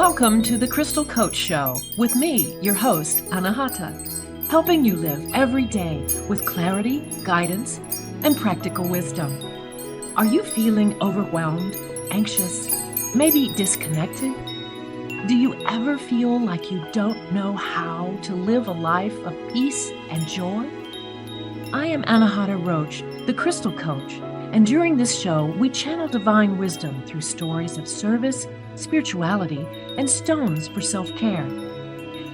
Welcome to the Crystal Coach Show with me, your host, Anahata, helping you live every day with clarity, guidance, and practical wisdom. Are you feeling overwhelmed, anxious, maybe disconnected? Do you ever feel like you don't know how to live a life of peace and joy? I am Anahata Roach, the Crystal Coach, and during this show, we channel divine wisdom through stories of service, spirituality, and stones for self-care.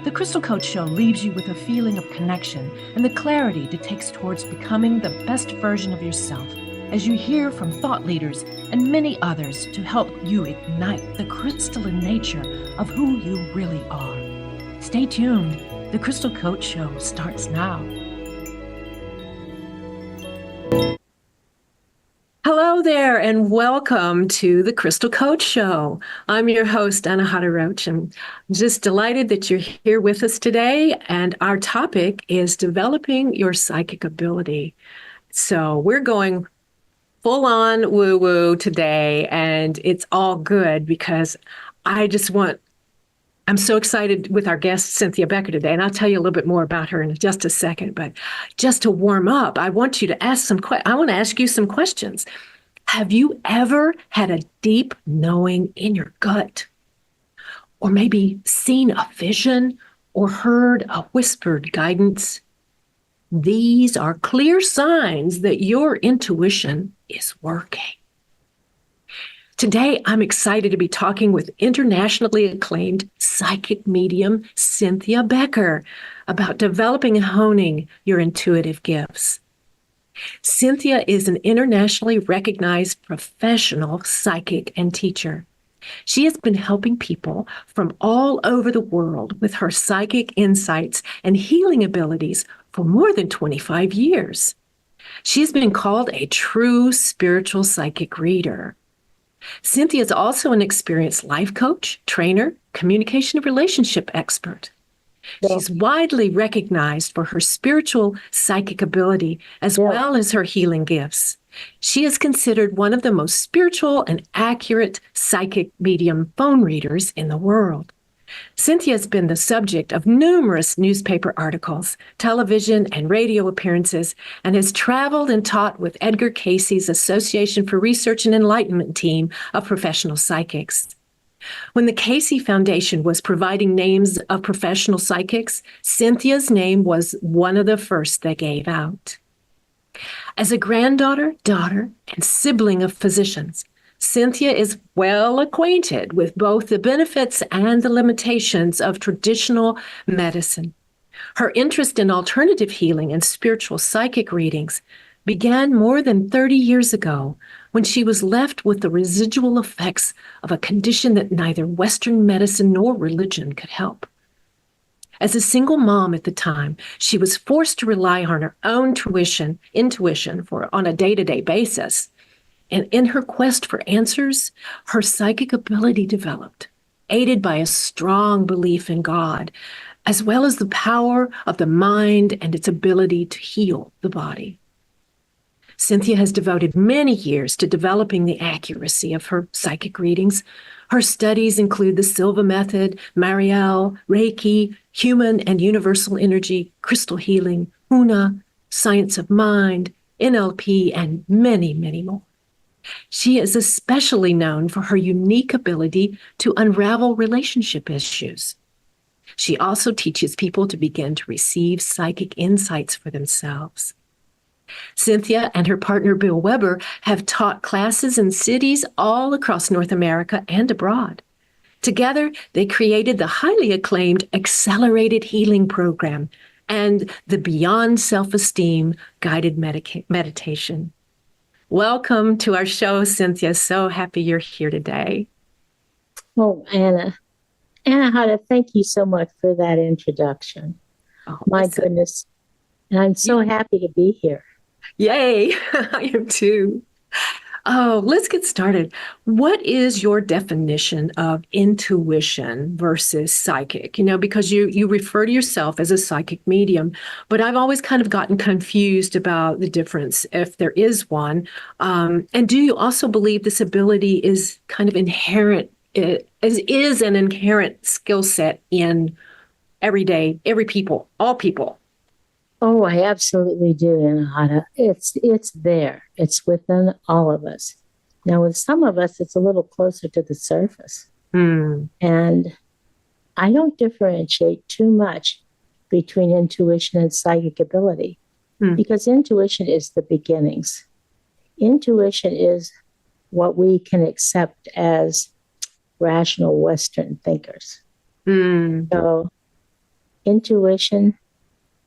The Crystal Coach Show leaves you with a feeling of connection and the clarity that takes towards becoming the best version of yourself as you hear from thought leaders and many others to help you ignite the crystalline nature of who you really are. Stay tuned. The Crystal Coach Show starts now. Hello there, and welcome to the Crystal Coach Show. I'm your host, Anahata Roach, and I'm just delighted that you're here with us today. And our topic is developing your psychic ability. So we're going full on woo-woo today, and it's all good because I'm so excited with our guest, Cynthia Becker, today, and I'll tell you a little bit more about her in just a second. But just to warm up, I want to ask you some questions. Have you ever had a deep knowing in your gut? Or maybe seen a vision or heard a whispered guidance? These are clear signs that your intuition is working. Today, I'm excited to be talking with internationally acclaimed psychic medium Cynthia Becker about developing and honing your intuitive gifts. Cynthia is an internationally recognized professional psychic and teacher. She has been helping people from all over the world with her psychic insights and healing abilities for more than 25 years. She's been called a true spiritual psychic reader. Cynthia is also an experienced life coach, trainer, communication and relationship expert. She's widely recognized for her spiritual psychic ability as well as her healing gifts. She is considered one of the most spiritual and accurate psychic medium phone readers in the world. Cynthia has been the subject of numerous newspaper articles, television and radio appearances, and has traveled and taught with Edgar Cayce's Association for Research and Enlightenment team of professional psychics. When the Cayce Foundation was providing names of professional psychics, Cynthia's name was one of the first they gave out. As a granddaughter, daughter, and sibling of physicians, Cynthia is well acquainted with both the benefits and the limitations of traditional medicine. Her interest in alternative healing and spiritual psychic readings began more than 30 years ago when she was left with the residual effects of a condition that neither Western medicine nor religion could help. As a single mom at the time, she was forced to rely on her own intuition on a day-to-day basis. And in her quest for answers, her psychic ability developed, aided by a strong belief in God, as well as the power of the mind and its ability to heal the body. Cynthia has devoted many years to developing the accuracy of her psychic readings. Her studies include the Silva method, Marielle, Reiki, human and universal energy, crystal healing, Huna, science of mind, NLP, and many, many more. She is especially known for her unique ability to unravel relationship issues. She also teaches people to begin to receive psychic insights for themselves. Cynthia and her partner Bill Weber have taught classes in cities all across North America and abroad. Together, they created the highly acclaimed Accelerated Healing Program and the Beyond Self-Esteem Guided Meditation. Welcome to our show, Cynthia. So happy you're here today. Oh, Anahata, thank you so much for that introduction. Oh, my goodness. And I'm so happy to be here. Yay, I am too. Oh, let's get started. What is your definition of intuition versus psychic? Because you refer to yourself as a psychic medium, but I've always kind of gotten confused about the difference, if there is one. And do you also believe this ability is kind of inherent is an inherent skill set in every people, all people. Oh, I absolutely do, Anahata. It's there. It's within all of us. Now, with some of us, it's a little closer to the surface. Hmm. And I don't differentiate too much between intuition and psychic ability because intuition is the beginnings. Intuition is what we can accept as rational Western thinkers. So, intuition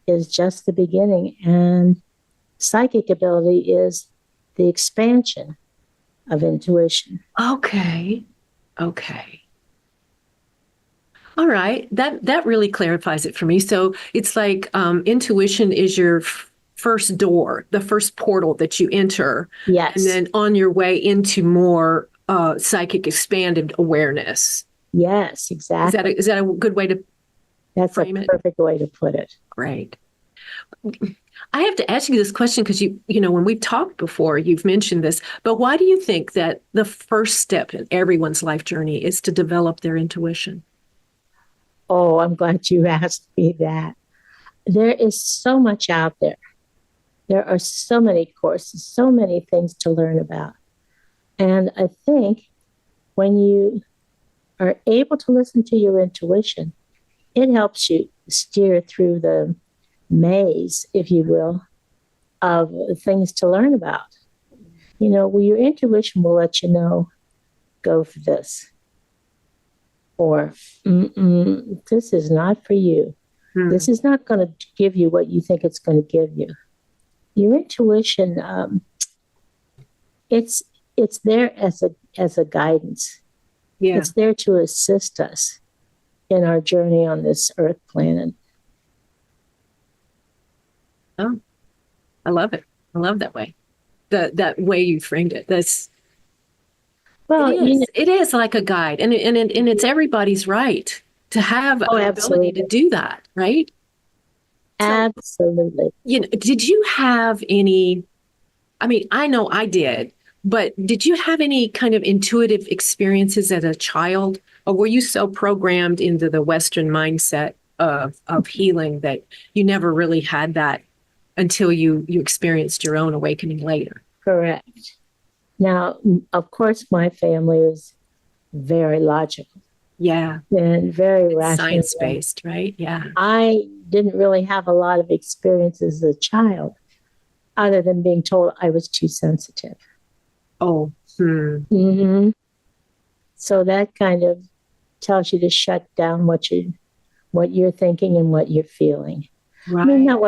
is just the beginning, and psychic ability is the expansion of intuition. Okay. Okay. All right. That really clarifies it for me. So it's like intuition is your first door, the first portal that you enter. Yes. And then on your way into more psychic expanded awareness. Yes, exactly. Is that a good way to That's frame a it? perfect way to put it. Great. I have to ask you this question because when we've talked before, you've mentioned this, but why do you think that the first step in everyone's life journey is to develop their intuition? Oh, I'm glad you asked me that. There is so much out there. There are so many courses, so many things to learn about. And I think when you are able to listen to your intuition, it helps you steer through the maze, if you will, of things to learn about. Your intuition will let you know, go for this, or this is not for you. This is not going to give you what you think it's going to give you. Your intuition, it's there as a guidance. Yeah. It's there to assist us in our journey on this Earth planet. Oh, I love it. I love that way. That way you framed it. Well, It is like a guide, and it's everybody's right to have an ability to do that, right? Absolutely. So, did you have any? I mean, I know I did, but did you have any kind of intuitive experiences as a child, or were you so programmed into the Western mindset of healing that you never really had that until you experienced your own awakening later? Correct. Now, of course, my family is very logical. Yeah. And very rational. Science-based, right? Yeah. I didn't really have a lot of experience as a child other than being told I was too sensitive. Oh. So that kind of tells you to shut down what you're thinking and what you're feeling. Right. I mean, that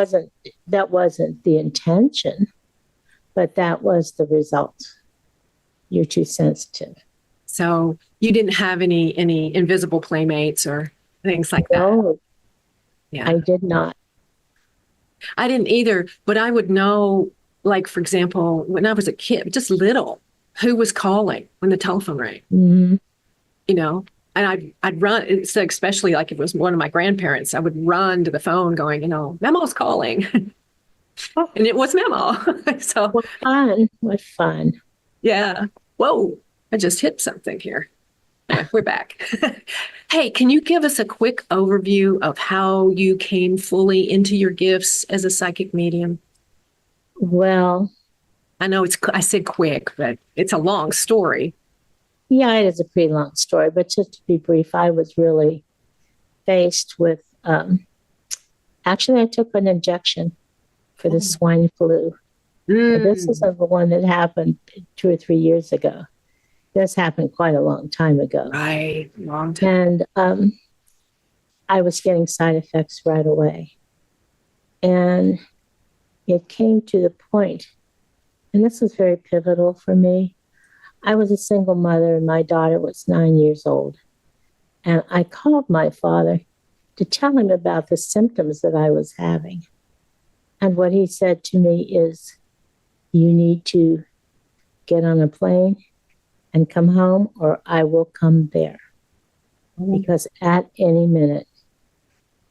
wasn't the intention, but that was the result. You're too sensitive. So you didn't have any invisible playmates or things like that? No, yeah. I did not. I didn't either, but I would know, like, for example, when I was a kid, just little, who was calling when the telephone rang, and I'd run, so especially like if it was one of my grandparents, I would run to the phone going, Memo's calling. And it was Memo. So What fun. Yeah. Whoa, I just hit something here. We're back. Hey, can you give us a quick overview of how you came fully into your gifts as a psychic medium? Well, I know I said quick, but it's a long story. Yeah, it is a pretty long story, but just to be brief, I was really faced with, actually, I took an injection for the swine flu. This isn't the one that happened 2 or 3 years ago. This happened quite a long time ago. Right, long time. And I was getting side effects right away. And it came to the point, and this was very pivotal for me. I was a single mother, and my daughter was 9 years old. And I called my father to tell him about the symptoms that I was having. And what he said to me is, you need to get on a plane and come home, or I will come there. Because at any minute,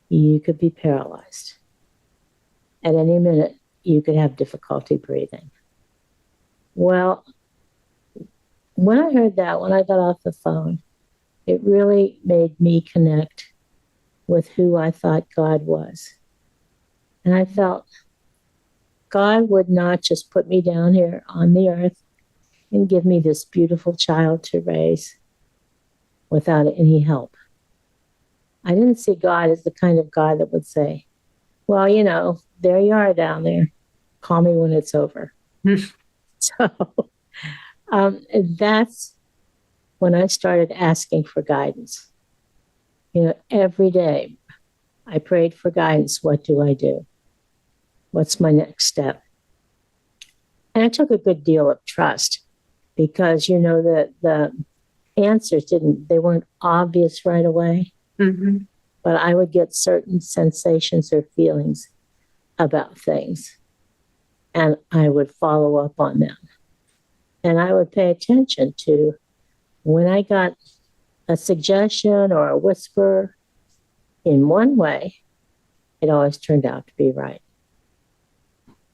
you could be paralyzed. At any minute, you could have difficulty breathing. Well, when I heard that, when I got off the phone, it really made me connect with who I thought God was. And I felt God would not just put me down here on the earth and give me this beautiful child to raise without any help. I didn't see God as the kind of God that would say, well, there you are down there. Call me when it's over. So that's when I started asking for guidance. Every day I prayed for guidance. What do I do? What's my next step? And I took a good deal of trust because, the answers they weren't obvious right away. Mm-hmm. But I would get certain sensations or feelings about things, and I would follow up on them. And I would pay attention to when I got a suggestion or a whisper in one way, it always turned out to be right.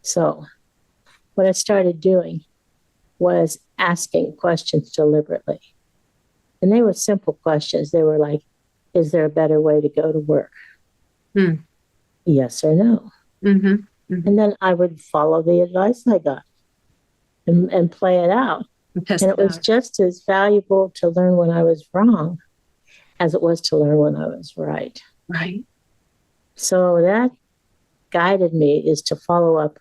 So what I started doing was asking questions deliberately. And they were simple questions. They were like, is there a better way to go to work? Yes or no? Mm-hmm. Mm-hmm. And then I would follow the advice I got and play it out. And it was just as valuable to learn when I was wrong as it was to learn when I was right. Right. So that guided me is to follow up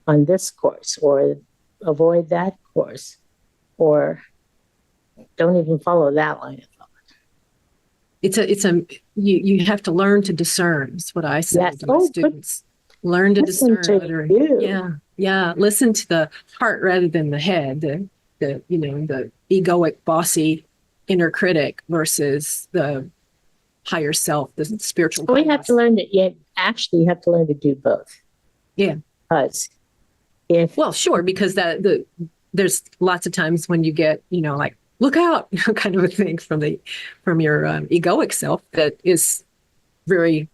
on this course or avoid that course or don't even follow that line of thought. You have to learn to discern. Is what I say to my students. Learn to discern. Yeah. Listen to the heart rather than the head. The egoic, bossy inner critic versus the higher self, the spiritual. We have to learn that. You have to learn to do both. Yeah. Because because there's lots of times when you get like, look out, kind of a thing from your egoic self that is very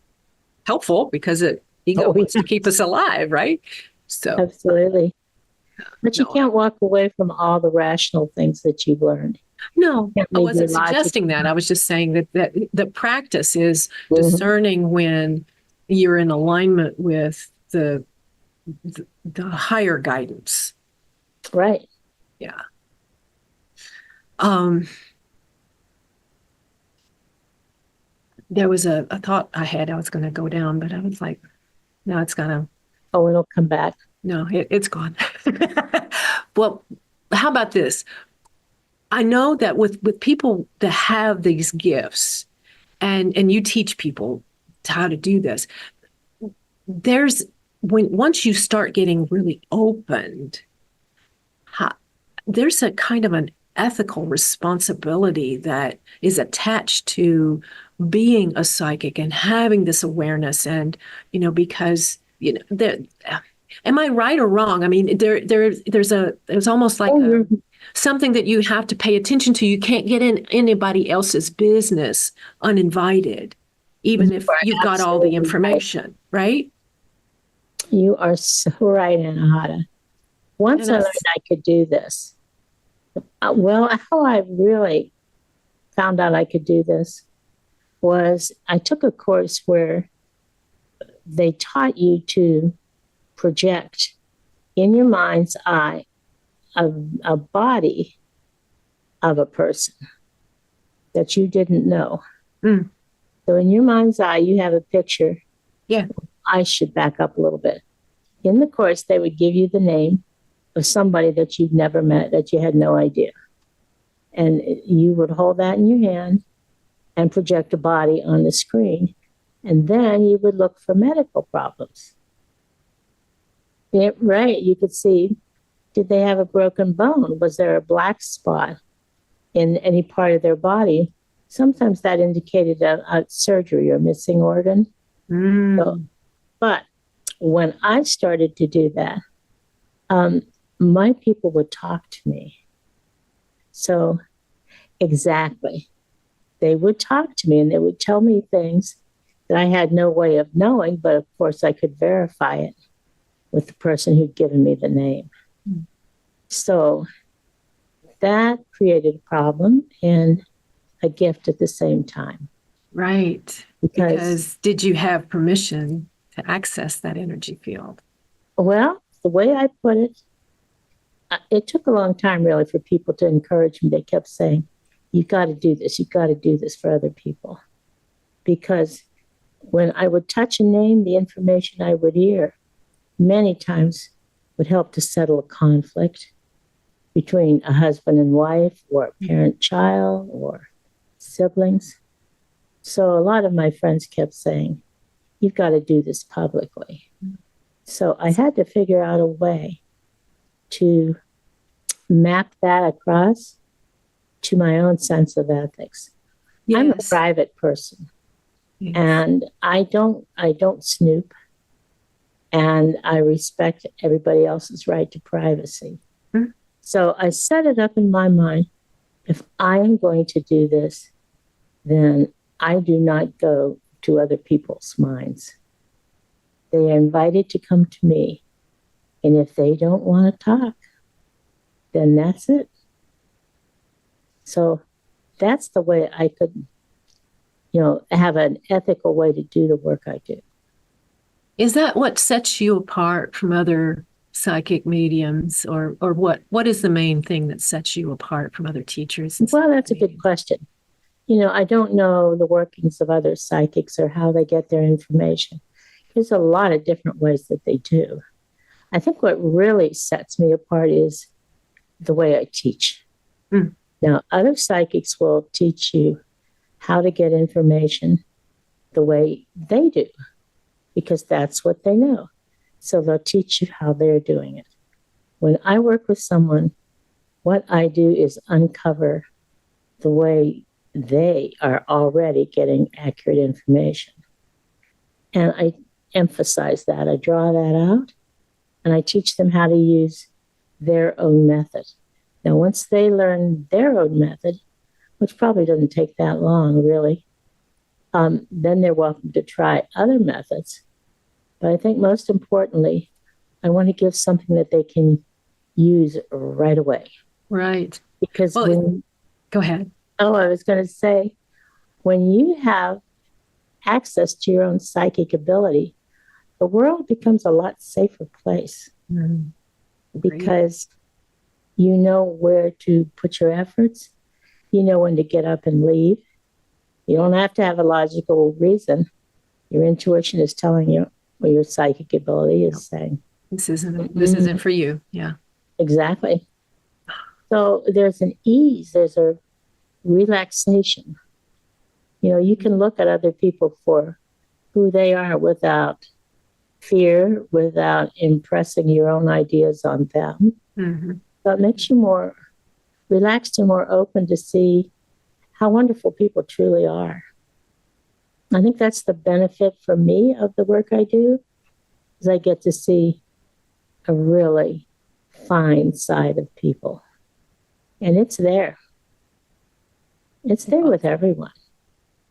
helpful because ego wants to keep us alive, right? So absolutely. But you can't walk away from all the rational things that you've learned. No, I wasn't suggesting that. I was just saying that the practice is discerning when you're in alignment with the higher guidance. Right. Yeah. There was a thought I had I was going to go down, but I was like, no, it's gonna. Oh, it'll come back. No, it's gone. Well, how about this? I know that with people that have these gifts, and you teach people how to do this, once you start getting really opened, there's a kind of an ethical responsibility that is attached to being a psychic and having this awareness. And, because, am I right or wrong? I mean, there's almost like something that you have to pay attention to. You can't get in anybody else's business uninvited, even if you've got all the information, right? You are so right, Anahata. Once I learned I could do this, how I really found out I could do this was I took a course where they taught you to project in your mind's eye a body of a person that you didn't know. So in your mind's eye, you have a picture. Yeah. I should back up a little bit. In the course, they would give you the name of somebody that you'd never met, that you had no idea. And you would hold that in your hand and project a body on the screen. And then you would look for medical problems. Yeah, right. You could see, did they have a broken bone? Was there a black spot in any part of their body? Sometimes that indicated a surgery or missing organ. So, but when I started to do that, my people would talk to me. So exactly. They would talk to me and they would tell me things that I had no way of knowing, but of course I could verify it with the person who'd given me the name. So that created a problem. And a gift at the same time. Right. Because, Because did you have permission to access that energy field? well, the way I put it, it took a long time really for people to encourage me. They kept saying, "You got to do this. You got to do this for other people." Because when I would touch a name, the information I would hear many times would help to settle a conflict between a husband and wife, or a parent child, or siblings. So a lot of my friends kept saying, "You've got to do this publicly." So I had to figure out a way to map that across to my own sense of ethics. I'm a Yes. private person, Yes. and I don't snoop, and I respect everybody else's right to privacy. Mhm. So I set it up in my mind. If I am going to do this, then I do not go to other people's minds. They are invited to come to me. And if they don't want to talk, then that's it. So that's the way I could, have an ethical way to do the work I do. Is that what sets you apart from other psychic mediums, or what is the main thing that sets you apart from other teachers? Well, that's a good question. I don't know the workings of other psychics or how they get their information. There's a lot of different ways that they do. I think what really sets me apart is the way I teach. Mm. Now, other psychics will teach you how to get information the way they do, because that's what they know. So they'll teach you how they're doing it. When I work with someone, what I do is uncover the way they are already getting accurate information. And I emphasize that. I draw that out, and I teach them how to use their own method. Now, once they learn their own method, which probably doesn't take that long, really, then they're welcome to try other methods. But I think most importantly, I want to give something that they can use right away. Right. Because go ahead. I was going to say, when you have access to your own psychic ability, the world becomes a lot safer place. Mm. Because you know where to put your efforts. You know when to get up and leave. You don't have to have a logical reason. Your intuition is telling you, or your psychic ability is saying, this isn't for you. Yeah. Exactly. So there's an ease, there's a relaxation. You can look at other people for who they are without fear, without impressing your own ideas on them. Mm-hmm. So it makes you more relaxed and more open to see how wonderful people truly are. I think that's the benefit for me of the work I do, is I get to see a really fine side of people. And it's there. It's there with everyone.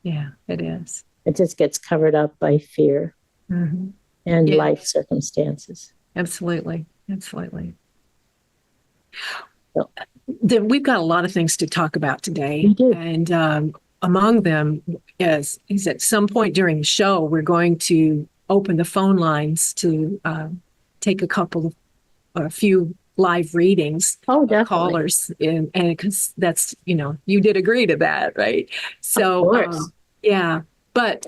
Yeah, it is. It just gets covered up by fear and life circumstances. Absolutely. Absolutely. So, we've got a lot of things to talk about today. We do. And among them is at some point during the show, we're going to open the phone lines to take a few live readings of callers, and because that's, you did agree to that, right? So but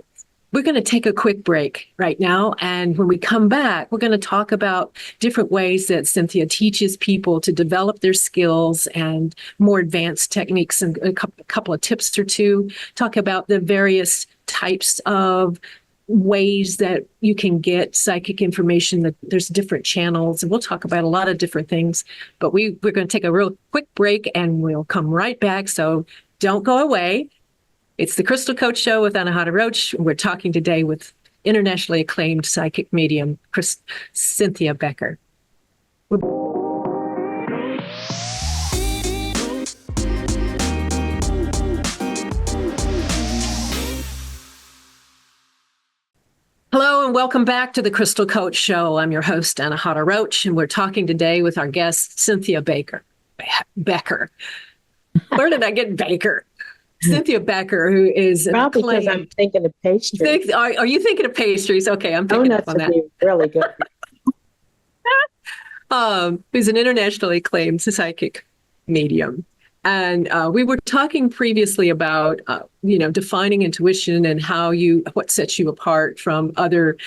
we're going to take a quick break right now, and when we come back, we're going to talk about different ways that Cynthia teaches people to develop their skills and more advanced techniques, and a couple of tips or two. Talk about the various types of ways that you can get psychic information, that there's different channels, and we'll talk about a lot of different things. But we're going to take a real quick break, and we'll come right back. So don't go away. It's the Crystal Coach Show with Anahata Roach. We're talking today with internationally acclaimed psychic medium, Cynthia Becker. Hello and welcome back to the Crystal Coach Show. I'm your host, Anahata Roach, and we're talking today with our guest, Cynthia Becker. Where did I get Baker? Cynthia Becker, who is an Probably because I'm acclaimed. thinking of pastry. Are you thinking of pastries? Okay, I'm picking up Donuts on would that. be really good. Who's an internationally acclaimed psychic medium. And we were talking previously about, defining intuition and what sets you apart from other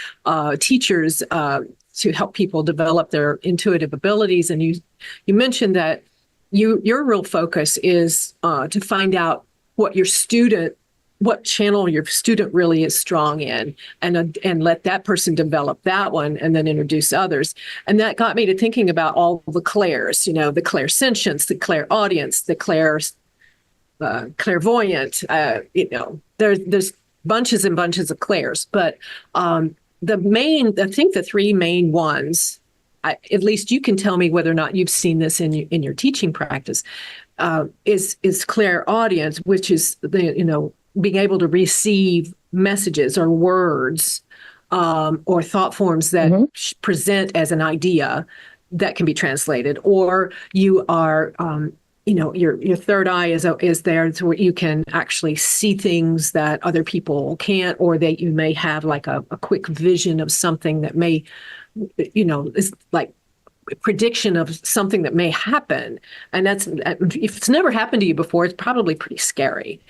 teachers to help people develop their intuitive abilities. And you mentioned that your real focus is to find out what channel your student really is strong in, and let that person develop that one, and then introduce others. And that got me to thinking about all the clairs, the clairsentience, the clairaudience, the clairvoyant. There's bunches and bunches of clairs, but I think the three main ones. At least you can tell me whether or not you've seen this in your teaching practice. Is clairaudience, which is being able to receive messages or words or thought forms that present as an idea that can be translated, or you are, your third eye is there so you can actually see things that other people can't, or that you may have like a quick vision of something that may, is like prediction of something that may happen. And if it's never happened to you before, it's probably pretty scary.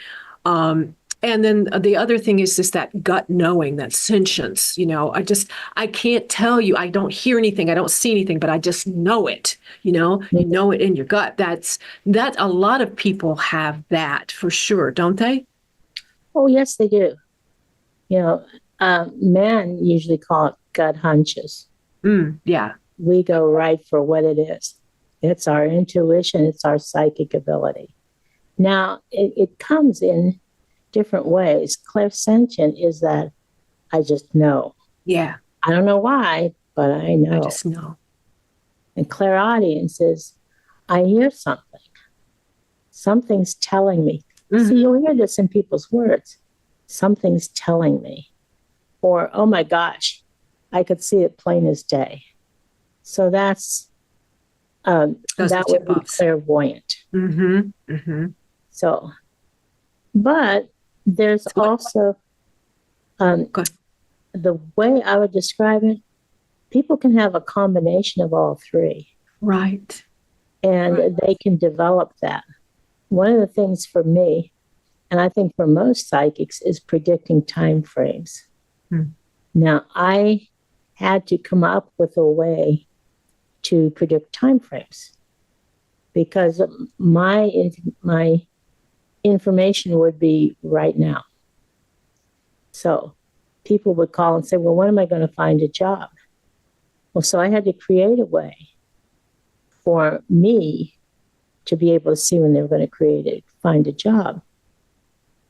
And then the other thing is just that gut knowing, that sentience. I can't tell you, I don't hear anything, I don't see anything, but I just know it. You know it in your gut. That a lot of people have that for sure, don't they? Oh, yes, they do. Men usually call it gut hunches. Yeah. We go right for what it is. It's our intuition, it's our psychic ability. Now, it comes in different ways. Clairsentient is that I just know. Yeah. I don't know why, but I know. I just know. And clairaudience is I hear something. Something's telling me. See, you'll hear this in people's words. Something's telling me. Or, oh my gosh, I could see it plain as day. So that would be clairvoyant. So, but there's also the way I would describe it, people can have a combination of all three. Right. And they can develop that. One of the things for me, and I think for most psychics, is predicting time frames. Now, I had to come up with a way to predict time frames because my information would be right now. So people would call and say, well, when am I going to find a job? Well, so I had to create a way for me to be able to see when they were going to find a job.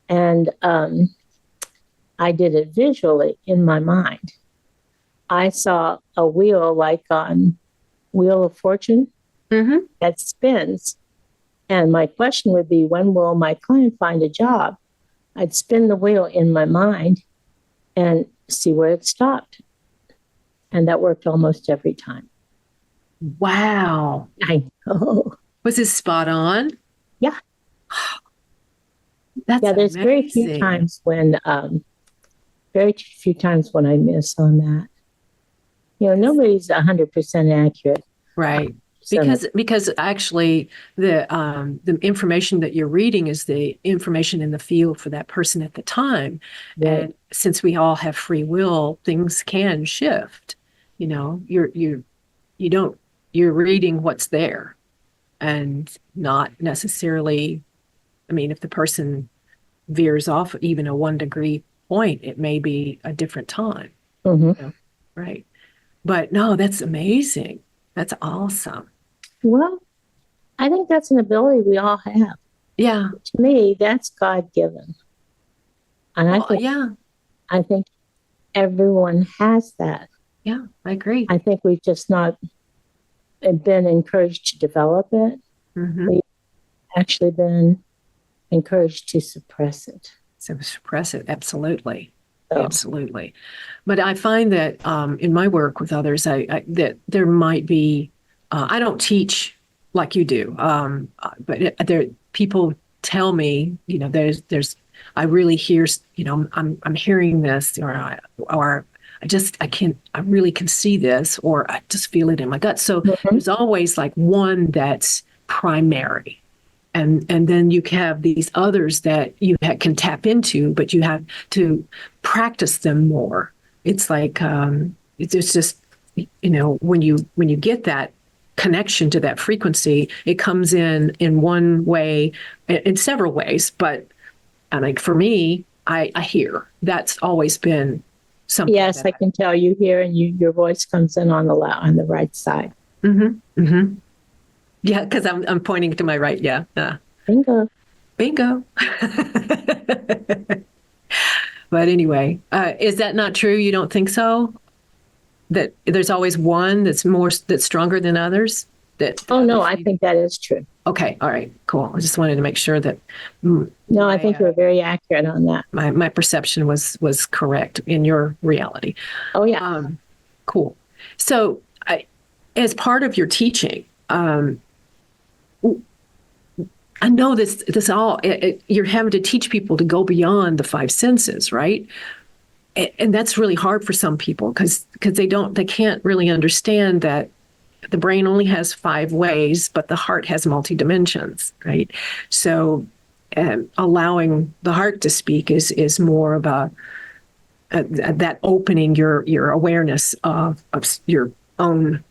And I did it visually in my mind. I saw a wheel like on Wheel of Fortune that spins. And my question would be, when will my client find a job? I'd spin the wheel in my mind and see where it stopped. And that worked almost every time. Wow. I know. Was it spot on? Yeah. That's there's amazing. very few times when I miss on that. Nobody's 100% accurate. Right. Because actually the information that you're reading is the information in the field for that person at the time. Right. And since we all have free will, things can shift. You're reading what's there and not necessarily, if the person veers off even a 1 degree point, it may be a different time. Right. But no, that's amazing. That's awesome. Well, I think that's an ability we all have. Yeah. To me, that's God-given. And I think everyone has that. Yeah, I agree. I think we've just not been encouraged to develop it. We've actually been encouraged to suppress it. So suppress it, absolutely. Absolutely. But I find that in my work with others, that there might be, I don't teach like you do, but people tell me, there's I really hear, I'm hearing this, or I really can see this, or I just feel it in my gut. So Mhm. there's always like one that's primary. And then you have these others that you can tap into, but you have to practice them more. It's like it's just when you get that connection to that frequency, it comes in one way, in several ways. But like for me, I hear that's always been something Yes, that I can tell you here, and your voice comes in on the right side. Yeah, because I'm pointing to my right. Yeah. Bingo. Bingo. But anyway, is that not true? You don't think so? That there's always one that's stronger than others? That Oh no, others I need? think that is true. Okay, all right, cool. I just wanted to make sure that No, I think you're very accurate on that. my perception was correct in your reality. Oh yeah. Cool. So, as part of your teaching, I know this all you're having to teach people to go beyond the five senses, right? And that's really hard for some people because they can't really understand that the brain only has five ways, but the heart has multi dimensions, right? So, allowing the heart to speak is more about that opening your awareness of your own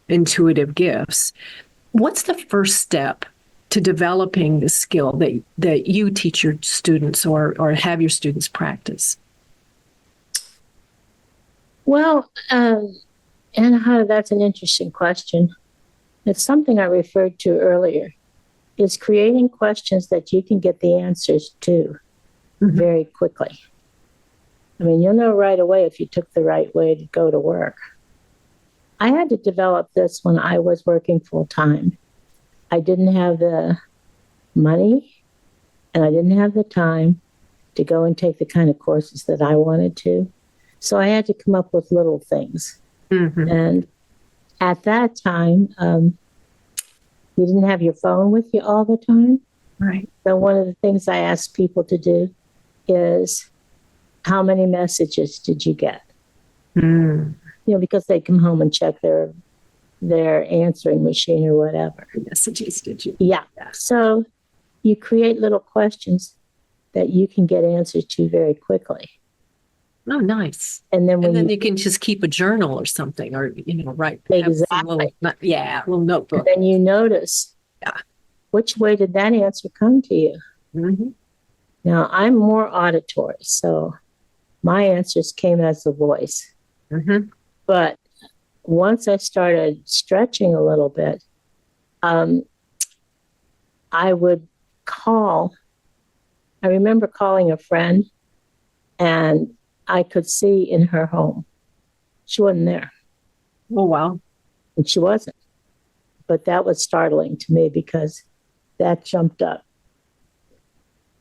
intuitive gifts. What's the first step to developing the skill that you teach your students or have your students practice? Well, Anahata, that's an interesting question. It's something I referred to earlier. Is creating questions that you can get the answers to very quickly. I mean, you'll know right away if you took the right way to go to work. I had to develop this when I was working full time. I didn't have the money and I didn't have the time to go and take the kind of courses that I wanted to. So I had to come up with little things. And at that time, you didn't have your phone with you all the time. Right. So one of the things I ask people to do is, how many messages did you get? Because they come home and check their answering machine or whatever. Messages did you? Yeah. So you create little questions that you can get answers to very quickly. Oh, nice. And then you can just keep a journal or something, or write. Exactly. Little notebook. And then you notice, which way did that answer come to you? Now I'm more auditory, so my answers came as a voice. But once I started stretching a little bit, I would call. I remember calling a friend, and I could see in her home. She wasn't there. Oh, wow. And she wasn't. But that was startling to me because that jumped up.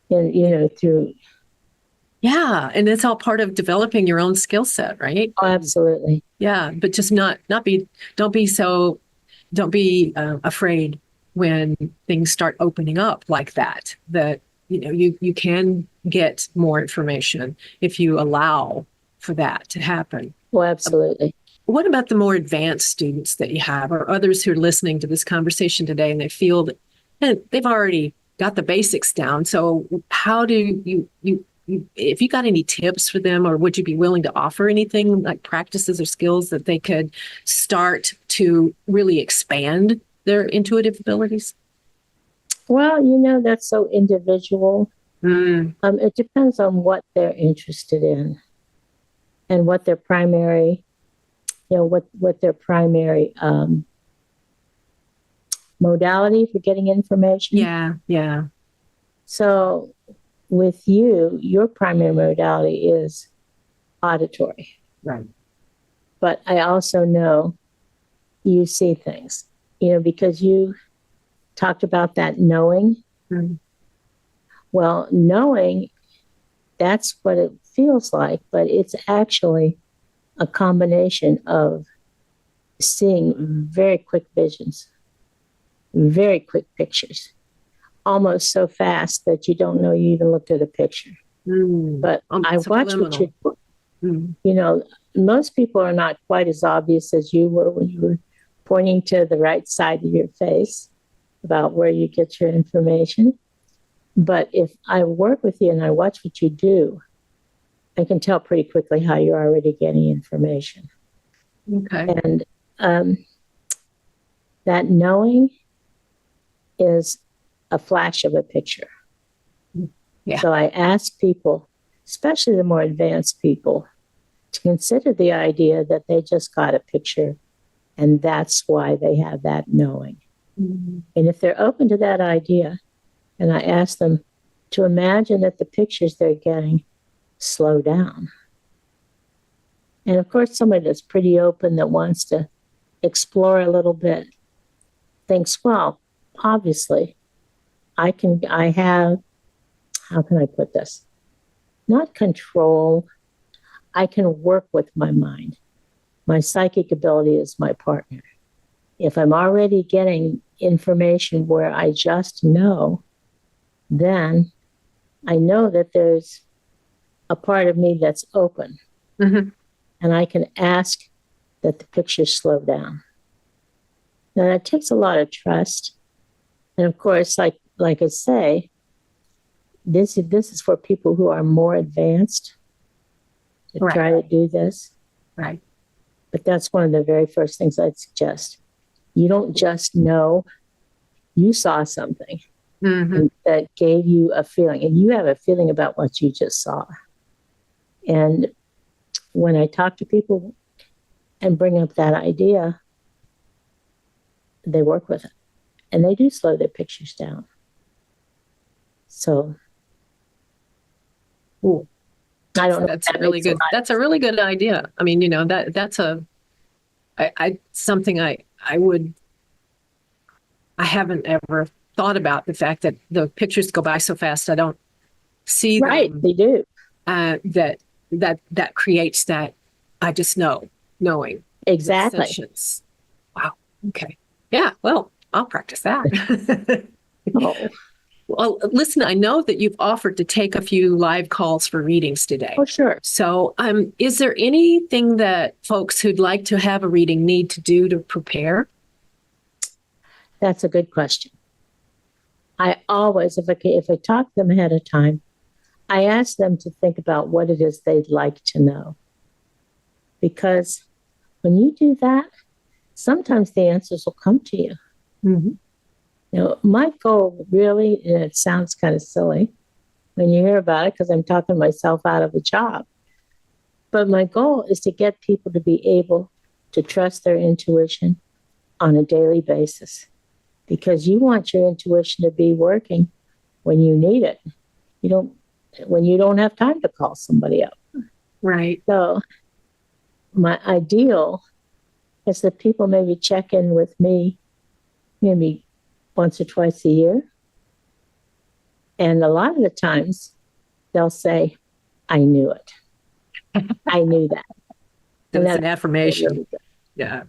And, through. Yeah. And it's all part of developing your own skill set, right? Oh, absolutely. Yeah. But just don't be afraid when things start opening up like that, you can get more information if you allow for that to happen. Oh, absolutely. What about the more advanced students that you have, or others who are listening to this conversation today and they feel that they've already got the basics down? So how do you if you got any tips for them, or would you be willing to offer anything like practices or skills that they could start to really expand their intuitive abilities? Well, that's so individual. It depends on what they're interested in and what their primary, what their primary modality for getting information. Yeah. So with you, your primary modality is auditory. Right. But I also know you see things, because you talked about that knowing. Well, knowing, that's what it feels like, but it's actually a combination of seeing very quick visions, very quick pictures, almost so fast that you don't know you even looked at a picture. But I watch what Subliminal. you know, most people are not quite as obvious as you were when you were pointing to the right side of your face about where you get your information. But if I work with you and I watch what you do, I can tell pretty quickly how you're already getting information. Okay. And that knowing is a flash of a picture. Yeah. So I ask people, especially the more advanced people, to consider the idea that they just got a picture and that's why they have that knowing. And if they're open to that idea, and I ask them to imagine that the pictures they're getting slow down. And of course, somebody that's pretty open that wants to explore a little bit thinks, well, obviously, I have, how can I put this? Not control. I can work with my mind. My psychic ability is my partner. If I'm already getting information where I just know, then I know that there's a part of me that's open. And I can ask that the pictures slow down. Now, that takes a lot of trust. And of course, like I say, this is for people who are more advanced to try to do this. Right. But that's one of the very first things I'd suggest. You don't just know, you saw something that gave you a feeling, and you have a feeling about what you just saw. And when I talk to people and bring up that idea, they work with it. And they do slow their pictures down. So I don't know. That's a really good. That's a really good idea. I mean, that's something I haven't ever thought about, the fact that the pictures go by so fast I don't see them. Right, they do. That creates that I just knowing. Exactly. Sessions. Wow. Okay. Yeah. Well, I'll practice that. Oh. Well, listen, I know that you've offered to take a few live calls for readings today. Oh, sure. So is there anything that folks who'd like to have a reading need to do to prepare? That's a good question. I always, if I talk to them ahead of time, I ask them to think about what it is they'd like to know. Because when you do that, sometimes the answers will come to you. My goal really, and it sounds kind of silly when you hear about it because I'm talking myself out of a job, but my goal is to get people to be able to trust their intuition on a daily basis, because you want your intuition to be working when you need it. When you don't have time to call somebody up. Right. So my ideal is that people maybe check in with me maybe once or twice a year. And a lot of the times they'll say, I knew it. I knew that. That's an affirmation. Really yeah.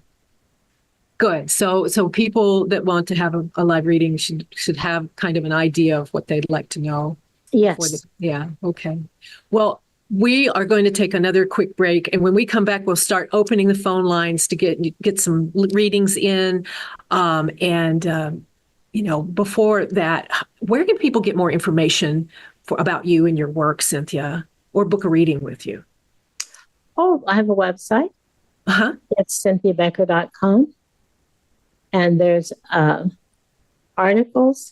Good. So people that want to have a live reading should have kind of an idea of what they'd like to know. Yes. Yeah. Okay. Well, we are going to take another quick break, and when we come back, we'll start opening the phone lines to get some readings in. Before that, where can people get more information about you and your work, Cynthia, or book a reading with you? Oh, I have a website. It's cynthiabecker.com. And there's articles.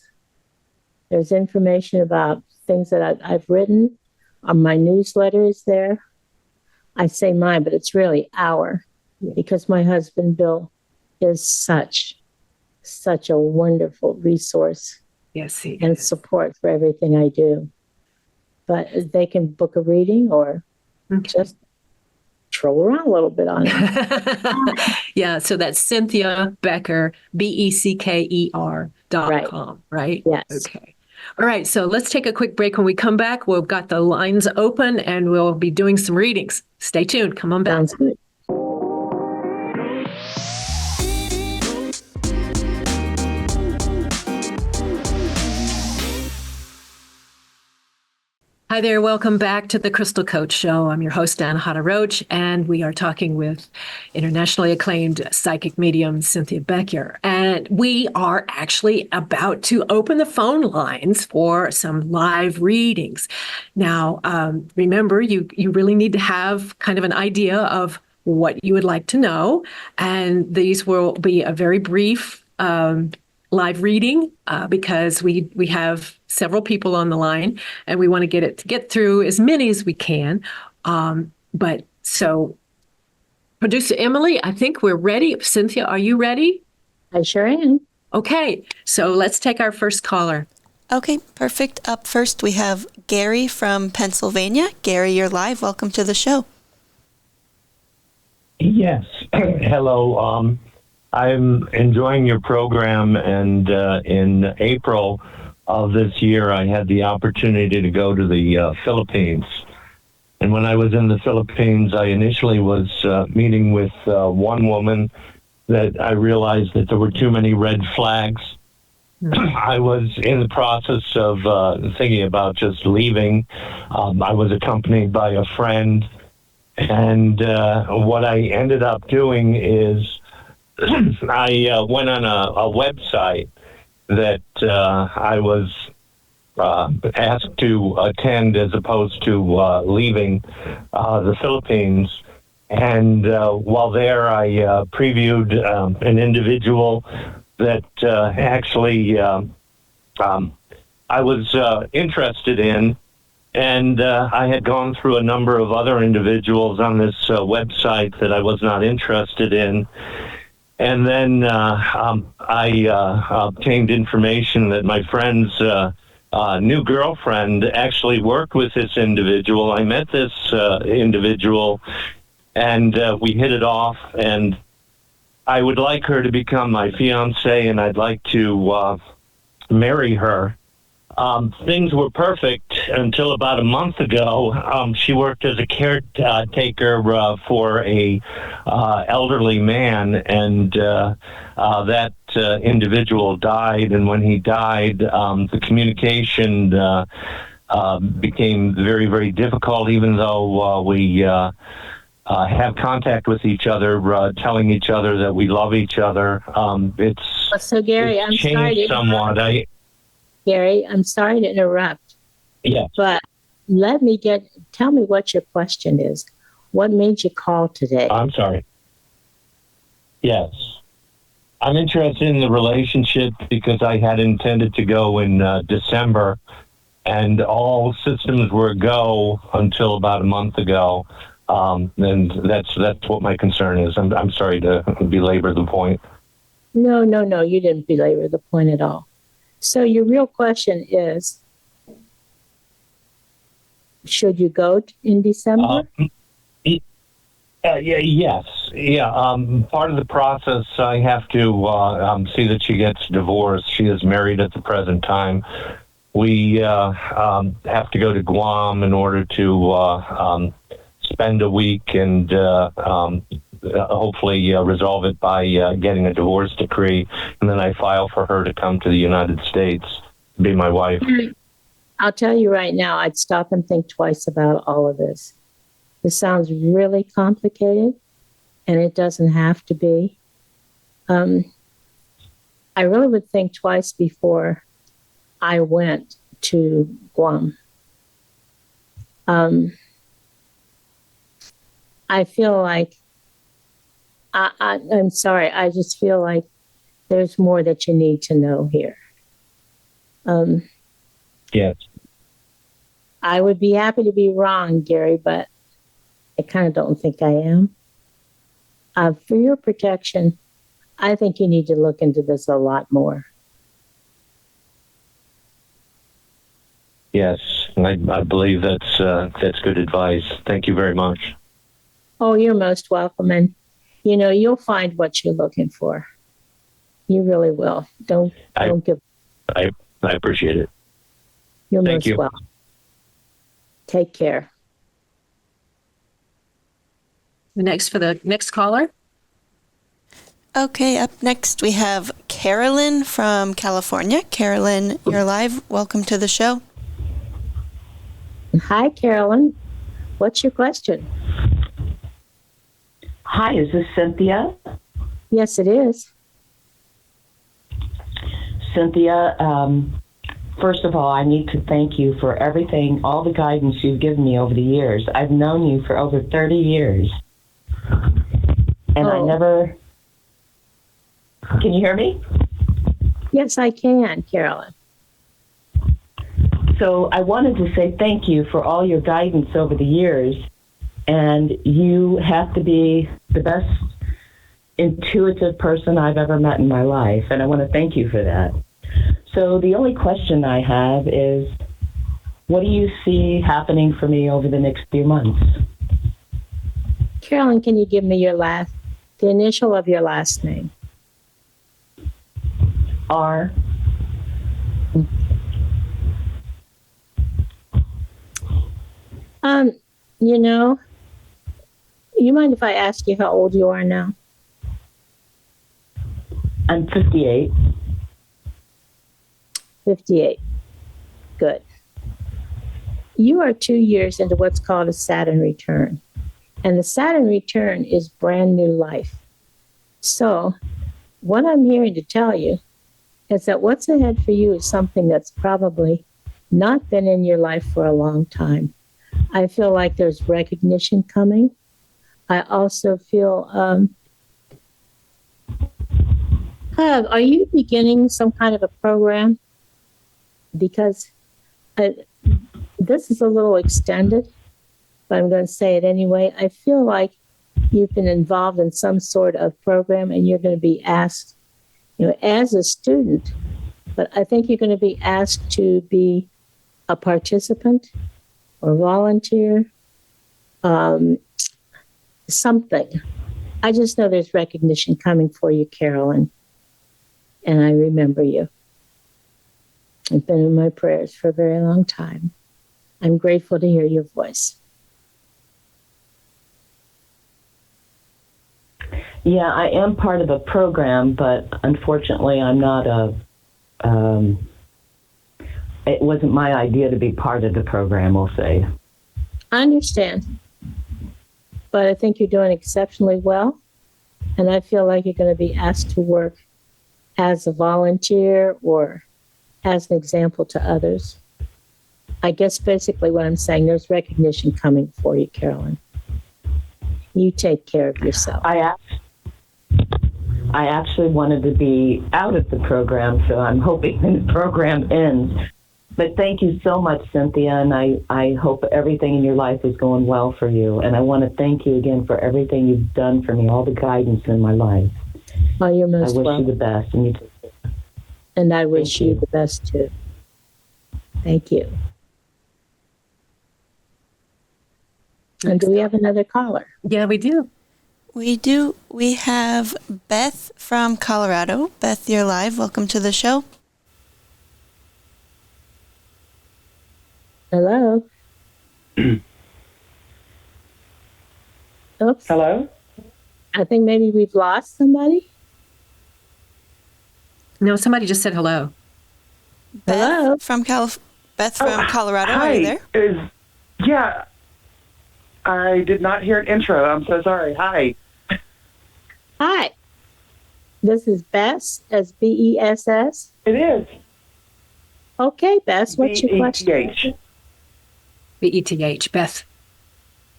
There's information about things that I've written. My newsletter is there. I say mine, but it's really our, because my husband, Bill, is such a wonderful resource. Yes, he and is. Support for everything I do. But they can book a reading or just troll around a little bit on it. Yeah, so that's Cynthia Becker, BECKER.com, right? Yes. Okay. All right, so let's take a quick break. When we come back, we've got the lines open and we'll be doing some readings. Stay tuned. Come on back. Sounds good. Hi there. Welcome back to the Crystal Coach Show. I'm your host, Anahata Roach, and we are talking with internationally acclaimed psychic medium Cynthia Becker. And we are actually about to open the phone lines for some live readings. Now, remember, you really need to have kind of an idea of what you would like to know. And these will be a very brief live reading because we have several people on the line and we want to get through as many as we can. But so, producer Emily, I think we're ready. Cynthia, are you ready? I sure am. Okay, so let's take our first caller. Okay, perfect. Up first, we have Gary from Pennsylvania. Gary, you're live. Welcome to the show. Yes. Hello. I'm enjoying your program, and in April of this year, I had the opportunity to go to the Philippines. And when I was in the Philippines, I initially was meeting with one woman that I realized that there were too many red flags. I was in the process of thinking about just leaving. I was accompanied by a friend, and what I ended up doing is I went on a website that I was asked to attend as opposed to leaving the Philippines. And while there, I previewed an individual that actually I was interested in. And I had gone through a number of other individuals on this website that I was not interested in. And then I obtained information that my friend's new girlfriend actually worked with this individual. I met this individual, and we hit it off, and I would like her to become my fiance, and I'd like to marry her. Things were perfect until about a month ago. She worked as a caretaker for a elderly man, and that individual died. And when he died, the communication became very, very difficult, even though we have contact with each other, telling each other that we love each other. So, Gary, I'm sorry somewhat. Gary, I'm sorry to interrupt. Yeah. But tell me what your question is. What made you call today? I'm sorry. Yes. I'm interested in the relationship because I had intended to go in December, and all systems were go until about a month ago. And that's what my concern is. I'm sorry to belabor the point. No, you didn't belabor the point at all. So your real question is, should you go in December? Yes. Yeah. Part of the process, I have to see that she gets divorced. She is married at the present time. We have to go to Guam in order to spend a week and hopefully resolve it by getting a divorce decree, and then I file for her to come to the United States to be my wife. I'll tell you right now, I'd stop and think twice about all of this. This sounds really complicated, and it doesn't have to be. I really would think twice before I went to Guam. I feel like I'm sorry. I just feel like there's more that you need to know here. Yes. I would be happy to be wrong, Gary, but I kind of don't think I am. For your protection, I think you need to look into this a lot more. Yes, I believe that's good advice. Thank you very much. Oh, you're most welcome. And, you'll find what you're looking for. You really will. Don't give. I appreciate it. You're Thank most welcome. Take care. For the next caller. Okay, up next we have Carolyn from California. Carolyn, you're live. Welcome to the show. Hi, Carolyn. What's your question? Hi, is this Cynthia? Yes, it is. Cynthia, first of all, I need to thank you for everything, all the guidance you've given me over the years. I've known you for over 30 years. And I never... Can you hear me? Yes, I can, Carolyn. So I wanted to say thank you for all your guidance over the years. And you have to be the best intuitive person I've ever met in my life. And I want to thank you for that. So the only question I have is, what do you see happening for me over the next few months? Carolyn, can you give me the initial of your last name? R. You mind if I ask you how old you are now? I'm 58. 58. Good. You are 2 years into what's called a Saturn return. And the Saturn return is brand new life. So what I'm hearing to tell you is that what's ahead for you is something that's probably not been in your life for a long time. I feel like there's recognition coming. I also feel, are you beginning some kind of a program? Because this is a little extended, but I'm going to say it anyway. I feel like you've been involved in some sort of program and you're going to be asked, as a student, but I think you're going to be asked to be a participant or volunteer, something. I just know there's recognition coming for you, Carolyn, and I remember you. You've been in my prayers for a very long time. I'm grateful to hear your voice. Yeah, I am part of a program, but unfortunately I'm not it wasn't my idea to be part of the program, we'll say. I understand. But I think you're doing exceptionally well. And I feel like you're going to be asked to work as a volunteer or as an example to others. I guess basically what I'm saying, there's recognition coming for you, Carolyn. You take care of yourself. I actually wanted to be out of the program, so I'm hoping when the program ends. But thank you so much, Cynthia, and I hope everything in your life is going well for you. And I want to thank you again for everything you've done for me, all the guidance in my life. Oh, you're most welcome. I wish you the best. And you take care. And I wish you the best, too. Thank you. And do we have another caller? Yeah, we do. We do. We have Beth from Colorado. Beth, you're live. Welcome to the show. Hello. Oops. Hello? I think maybe we've lost somebody. No, somebody just said hello. Hello. Beth from Colorado. Hi. Are you there? Yeah. I did not hear an intro. I'm so sorry. Hi. Hi. This is Bess, as Bess. It is. Okay, Bess, what's your question? B-E-T-H. B-E-T-H, Beth.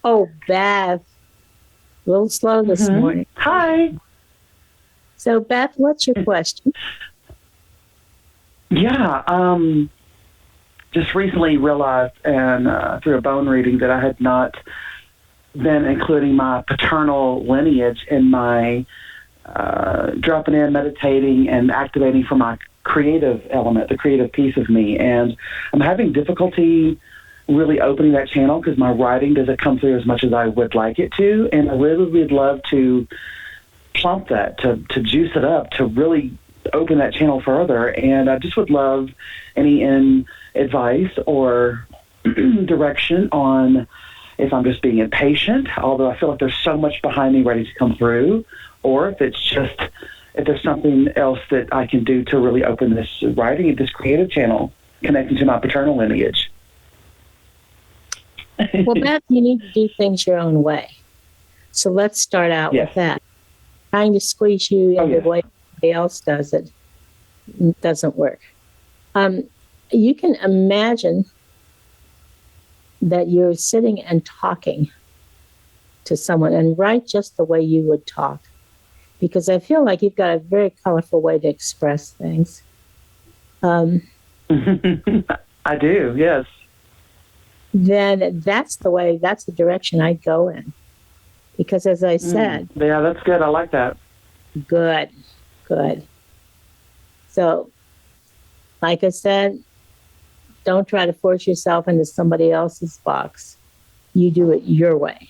Oh, Beth. A little slow this morning. Hi. So, Beth, what's your question? Yeah. Just recently realized through a bone reading that I had not been including my paternal lineage in my dropping in, meditating, and activating for my creative element, the creative piece of me. And I'm having difficulty really opening that channel because my writing doesn't come through as much as I would like it to. And I really would love to plump that, to juice it up, to really open that channel further. And I just would love any advice or direction on if I'm just being impatient, although I feel like there's so much behind me ready to come through, or if there's something else that I can do to really open this writing, this creative channel, connecting to my paternal lineage. Well, Beth, you need to do things your own way. So let's start out Yes. with that. Trying to squeeze you Oh, into yes. the way somebody else does it doesn't work. You can imagine that you're sitting and talking to someone and write just the way you would talk. Because I feel like you've got a very colorful way to express things. I do, yes. Then that's the direction I'd go in. Because as I said, Yeah, that's good. I like that. good. So, like I said, don't try to force yourself into somebody else's box. You do it your way,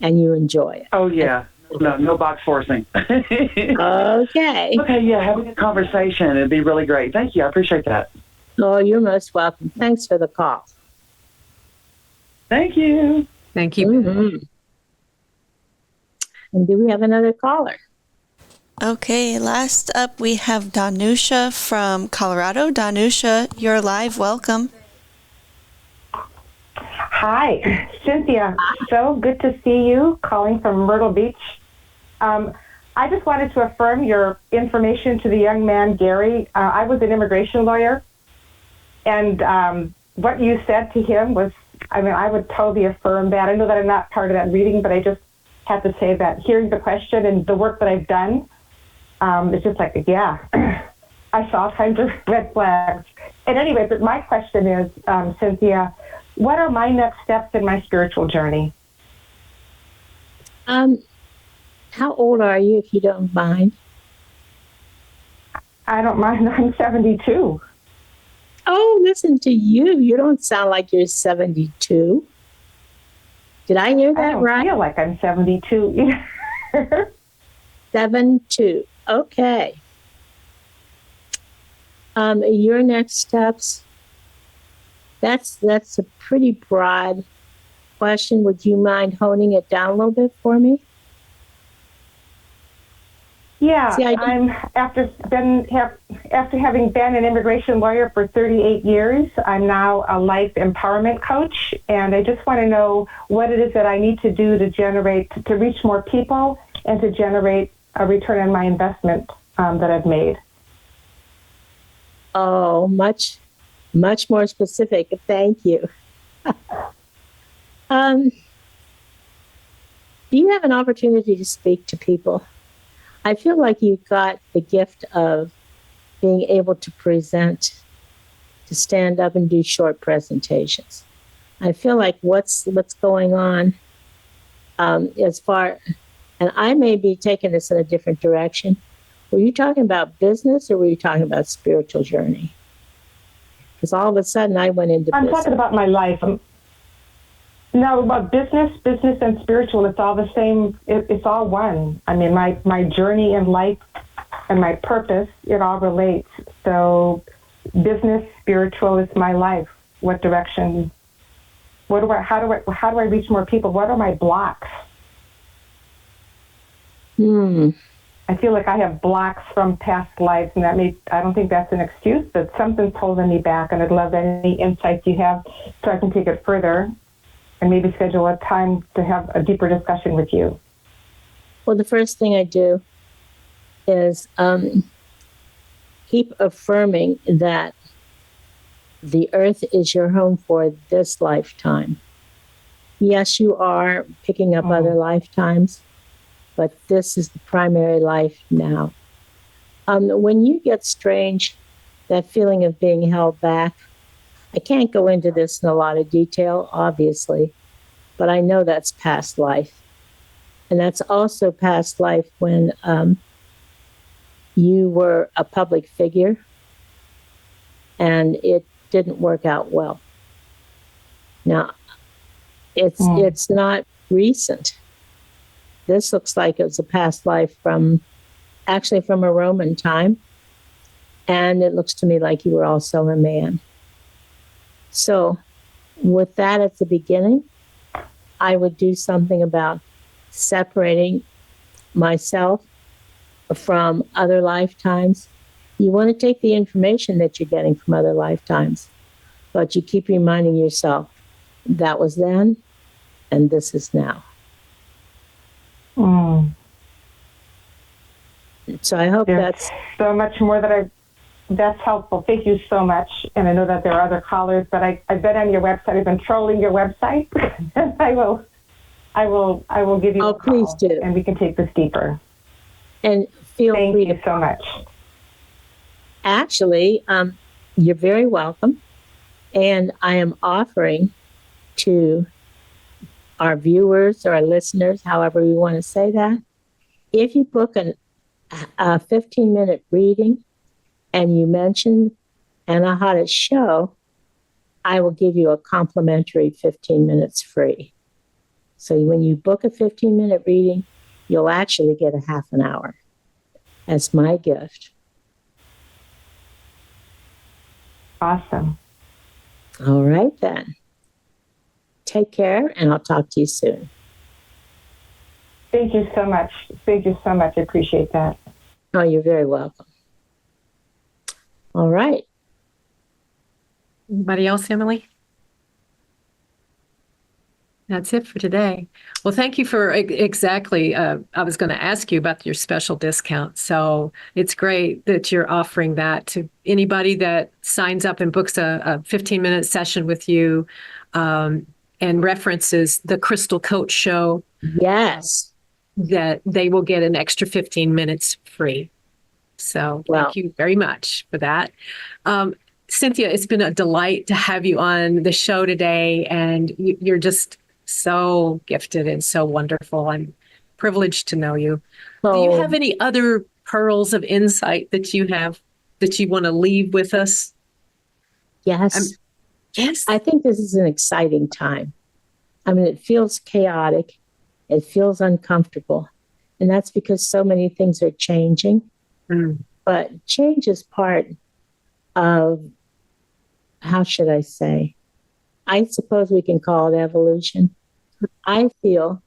and you enjoy it. Oh, yeah. No box forcing. Okay. Okay, yeah, having a conversation. It'd be really great. Thank you. I appreciate that. Oh, you're most welcome. Thanks for the call. Thank you. Thank you. Mm-hmm. And do we have another caller? Okay, last up we have Danusha from Colorado. Danusha, you're live. Welcome. Hi, Cynthia. So good to see you, calling from Myrtle Beach. I just wanted to affirm your information to the young man, Gary. I was an immigration lawyer, and what you said to him was, I would totally affirm that. I know that I'm not part of that reading, but I just have to say that hearing the question and the work that I've done, it's just like, yeah, I saw all kinds of red flags. And anyway, but my question is, Cynthia, what are my next steps in my spiritual journey? How old are you, if you don't mind? I don't mind. I'm 72. Oh, listen to you. You don't sound like you're 72. Did I hear I that don't right? feel like I'm 72 either. 72. Okay. Your next steps. That's a pretty broad question. Would you mind honing it down a little bit for me? Yeah, See, I'm after having been an immigration lawyer for 38 years, I'm now a life empowerment coach, and I just want to know what it is that I need to do to reach more people and to generate a return on my investment that I've made. Oh, much more specific. Thank you. Do you have an opportunity to speak to people? I feel like you've got the gift of being able to present, to stand up and do short presentations. I feel like what's going on as far, and I may be taking this in a different direction. Were you talking about business or were you talking about spiritual journey? Because all of a sudden I went into I'm business. talking about my life. No, about business and spiritual, it's all the same. It's all one. I mean, my journey in life and my purpose, it all relates. So business, spiritual is my life. What direction? How do I reach more people? What are my blocks? I feel like I have blocks from past lives, and I don't think that's an excuse, but something's holding me back, and I'd love any insights you have so I can take it further and maybe schedule a time to have a deeper discussion with you. Well, the first thing I do is keep affirming that the earth is your home for this lifetime. Yes, you are picking up other lifetimes, but this is the primary life now. When you get strange, that feeling of being held back, I can't go into this in a lot of detail, obviously, but I know that's past life. And that's also past life when you were a public figure and it didn't work out well. Now, it's not recent. This looks like it was a past life from a Roman time. And it looks to me like you were also a man. So with that at the beginning, I would do something about separating myself from other lifetimes. You want to take the information that you're getting from other lifetimes, but you keep reminding yourself That was then, and this is now. Mm. So I hope There's that's so much more that's helpful. Thank you so much. And I know that there are other callers, but I've been on your website. I've been trolling your website, and I will give you a call. Please do. And we can take this deeper. and feel Thank free you to so much. actually. You're very welcome, and I am offering to our viewers or our listeners, however we want to say that, if you book a 15-minute reading and you mention Anahata's show, I will give you a complimentary 15 minutes free. So when you book a 15-minute reading, you'll actually get a half an hour as my gift. Awesome. All right, then. Take care, and I'll talk to you soon. Thank you so much. Thank you so much. I appreciate that. Oh, you're very welcome. All right. Anybody else, Emily? That's it for today. Well, thank you for exactly. I was going to ask you about your special discount. So it's great that you're offering that to anybody that signs up and books a 15-minute session with you and references the Crystal Coach Show. Yes. That they will get an extra 15 minutes free. So thank you very much for that. Cynthia, it's been a delight to have you on the show today, and you're just so gifted and so wonderful. I'm privileged to know you. Do you have any other pearls of insight that you have that you want to leave with us? Yes. Yes. I think this is an exciting time. I mean, it feels chaotic. It feels uncomfortable. And that's because so many things are changing. Mm. But change is part of, how should I say? I suppose we can call it evolution. I feel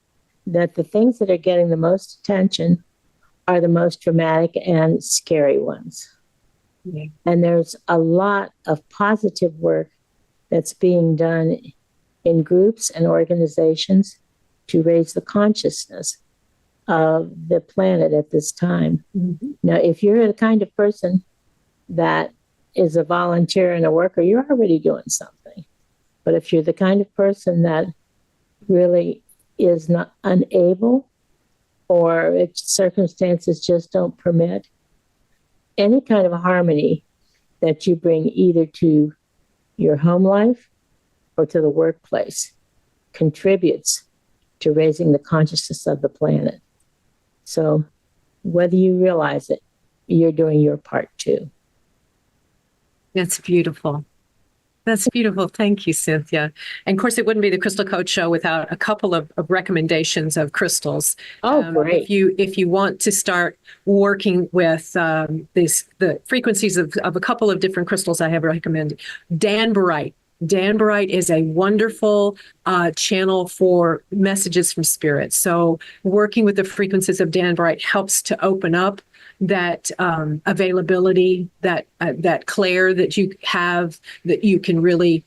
that the things that are getting the most attention are the most dramatic and scary ones. Yeah. And there's a lot of positive work that's being done in groups and organizations to raise the consciousness of the planet at this time. Mm-hmm. Now, if you're the kind of person that is a volunteer and a worker, you're already doing something. But if you're the kind of person that really is not unable, or if circumstances just don't permit, any kind of harmony that you bring either to your home life or to the workplace contributes to raising the consciousness of the planet. So whether you realize it, you're doing your part too. That's beautiful. That's beautiful. Thank you, Cynthia. And of course, it wouldn't be the Crystal Coach Show without a couple of recommendations of crystals. Oh, great. If you want to start working with the frequencies of a couple of different crystals, I have recommended Danbarite. Danbarite is a wonderful channel for messages from spirit. So working with the frequencies of Danbarite helps to open up that availability, that clair that you have, that you can really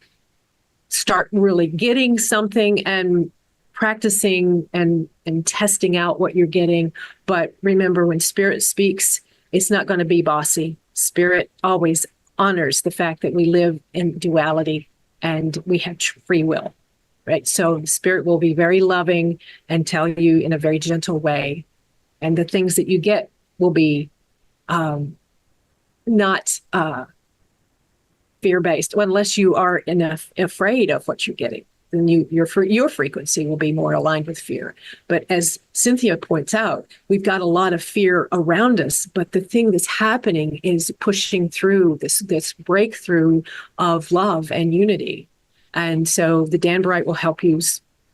start really getting something and practicing and testing out what you're getting. But remember, when spirit speaks, it's not going to be bossy. Spirit always honors the fact that we live in duality and we have free will, right? So spirit will be very loving and tell you in a very gentle way. And the things that you get will be not fear-based, unless you are afraid of what you're getting. Then your frequency will be more aligned with fear. But as Cynthia points out, we've got a lot of fear around us. But the thing that's happening is pushing through this breakthrough of love and unity. And so the Danbarite will help you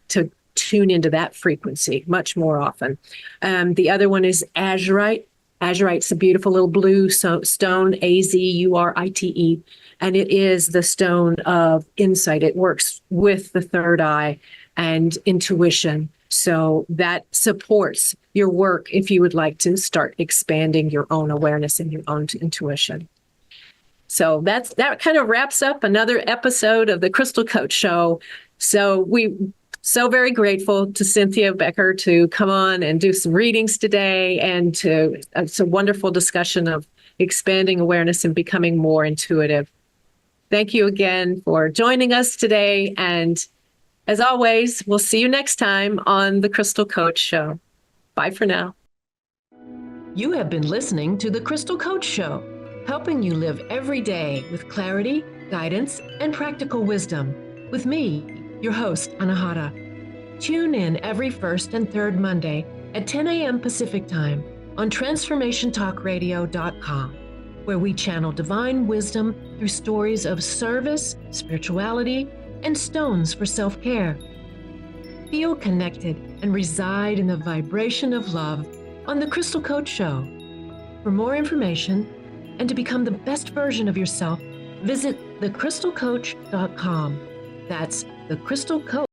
to tune into that frequency much more often. The other one is Azurite. Azurite's a beautiful little blue stone, Azurite, and it is the stone of insight. It works with the third eye and intuition. So that supports your work if you would like to start expanding your own awareness and your own intuition. So that kind of wraps up another episode of the Crystal Coach Show. So so very grateful to Cynthia Becker to come on and do some readings today, and to it's a wonderful discussion of expanding awareness and becoming more intuitive. Thank you again for joining us today. And as always, we'll see you next time on the Crystal Coach Show. Bye for now. You have been listening to The Crystal Coach Show, helping you live every day with clarity, guidance, and practical wisdom. With me, your host, Anahata. Tune in every first and third Monday at 10 a.m. Pacific Time on TransformationTalkRadio.com, where we channel divine wisdom through stories of service, spirituality, and stones for self-care. Feel connected and reside in the vibration of love on The Crystal Coach Show. For more information and to become the best version of yourself, visit thecrystalcoach.com. That's thecrystalcoach.com.